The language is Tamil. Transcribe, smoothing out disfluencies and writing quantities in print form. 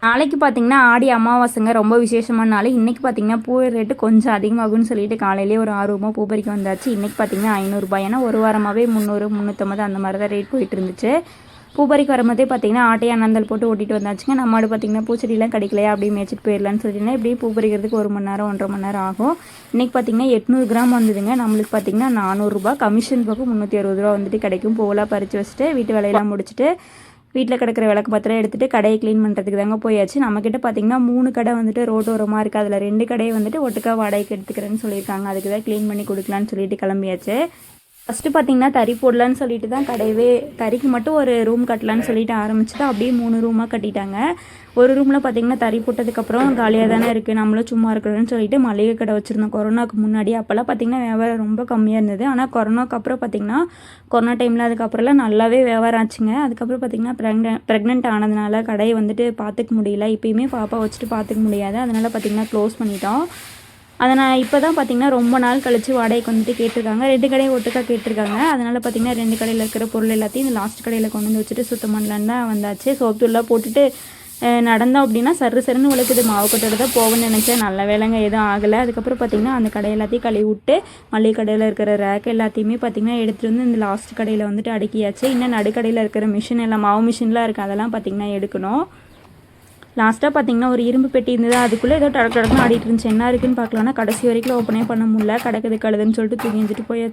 நாளைக்கு பார்த்தீங்கன்னா ஆடி அமாவாசைங்க, ரொம்ப விசேஷமான நாள். இன்றைக்கி பார்த்தீங்கன்னா பூ ரேட்டு கொஞ்சம் அதிகமாகும்னு சொல்லிட்டு காலையிலேயே ஒரு ஆர்வமாக பூ பறிக்க வந்தாச்சு. இன்றைக்கி பார்த்தீங்கன்னா ரூ. 500. ஏன்னா ஒரு வாரமாகவே 300, 350 அந்த மாதிரி தான் ரேட் போயிட்டு இருந்துச்சு. பூ பறிக்க வரும்போதே பார்த்தீங்கன்னா ஆட்டையை அண்ணந்தல் போட்டு ஓட்டிட்டு வந்தாச்சுங்க. நம்ம மாடு பார்த்தீங்கன்னா பூச்செடியெலாம் கிடைக்கலையா, அப்படியே மேய்ச்சிட்டு போயிடலான்னு சொல்லிட்டுனா இப்படியே பூ பறிக்கிறதுக்கு 1 மணி நேரம் 1.5 மணி நேரம் ஆகும். இன்றைக்கி பார்த்தீங்கன்னா 800 கிராம் வந்ததுங்க. நம்மளுக்கு பார்த்தீங்கன்னா ரூ. 400, கமிஷன் பக்கம் ரூ. 360 வந்துட்டு கிடைக்கும். பூவெல்லாம் பறித்து வச்சுட்டு வீட்டு வேலையெல்லாம் முடிச்சுட்டு வீட்டில் கிடக்கிற விளக்கு பத்திரம் எடுத்துகிட்டு கடையை க்ளீன் பண்ணுறதுக்கு தாங்க போயாச்சு. நம்மக்கிட்ட பார்த்திங்கன்னா 3 கடை வந்துட்டு ரோட்டோரமாக இருக்குது. அதில் 2 கடையை வந்துட்டு ஒட்டுக்கா வாடகைக்கு எடுத்துக்கிறேன்னு சொல்லியிருக்காங்க. அதுக்கு தான் க்ளீன் பண்ணி கொடுக்கலான்னு சொல்லிட்டு கிளம்பியாச்சு. ஃபஸ்ட்டு பார்த்திங்கன்னா தறி போடலான்னு சொல்லிட்டு தான் கடையவே தறிக்கு மட்டும் ஒரு ரூம் கட்டலான்னு சொல்லிட்டு ஆரம்பிச்சுட்டு அப்படியே 3 ரூமாக கட்டிட்டாங்க. ஒரு ரூமில் பார்த்திங்கன்னா தறி போட்டதுக்கப்புறம் காலியாக தானே இருக்குது, நம்மளும் சும்மா இருக்கிறோன்னு சொல்லிட்டு மளிகை கடை வச்சுருந்தோம் கொரோனாவுக்கு முன்னாடி. அப்போல்லாம் பார்த்திங்கன்னா வியாபாரம் ரொம்ப கம்மியாக இருந்தது. ஆனால் கொரோனாவுக்கு அப்புறம் பார்த்திங்கன்னா கொரோனா டைமில் அதுக்கப்புறம்லாம் நல்லாவே வியாபாரம் ஆச்சுங்க. அதுக்கப்புறம் பார்த்திங்கன்னா ப்ரெக்னென்ட் ஆனதுனால கடையை வந்துட்டு பார்த்துக்க முடியல. இப்போயுமே பாப்பா வச்சுட்டு பார்த்துக்க முடியாது. அதனால் பார்த்திங்கன்னா க்ளோஸ் பண்ணிட்டோம். அதை நான் இப்போ தான் பார்த்திங்கன்னா ரொம்ப நாள் கழித்து வாடகைக்கு வந்துட்டு கேட்டிருக்காங்க. 2 கடையை ஒட்டுக்கா கேட்டிருக்காங்க. அதனால் பார்த்திங்கன்னா 2 கடையில் இருக்கிற பொருள் எல்லாத்தையும் இந்த லாஸ்ட் கடையில் கொண்டு வந்து வச்சுட்டு சுத்தம் பண்ணலான்னு தான் வந்தாச்சு. சோப்புலாம் போட்டுட்டு நடந்தோம் அப்படின்னா சருன்னு உழைக்குது. மாவு கட்டோட தான் போகணும்னு நினச்சேன். நல்ல வேலைங்க எதுவும் ஆகலை. அதுக்கப்புறம் பார்த்திங்கன்னா அந்த கடை எல்லாத்தையும் கழுவி விட்டு மளிகை கடையில் இருக்கிற ரேக் எல்லாத்தையுமே பார்த்திங்கன்னா எடுத்துகிட்டு வந்து இந்த லாஸ்ட் கடையில் வந்துட்டு அடுக்கியாச்சு. இன்னும் நடுக்கடையில் இருக்கிற மிஷின் எல்லாம் மாவு மிஷின்லாம் இருக்குது, அதெல்லாம் பார்த்திங்கன்னா எடுக்கணும். லாஸ்ட்டாக பார்த்திங்கன்னா ஒரு இரும்பு பெட்டி இருந்தது. அதுக்குள்ளே ஏதோ டடக்குன்னு ஆடிட்டு இருந்துச்சு. என்ன இருக்குன்னு பார்க்கலான்னா கடைசி வரைக்கும் ஓப்பனே பண்ண முடியல. கிடக்குது கழுதுன்னு சொல்லிட்டு தூங்கி போய்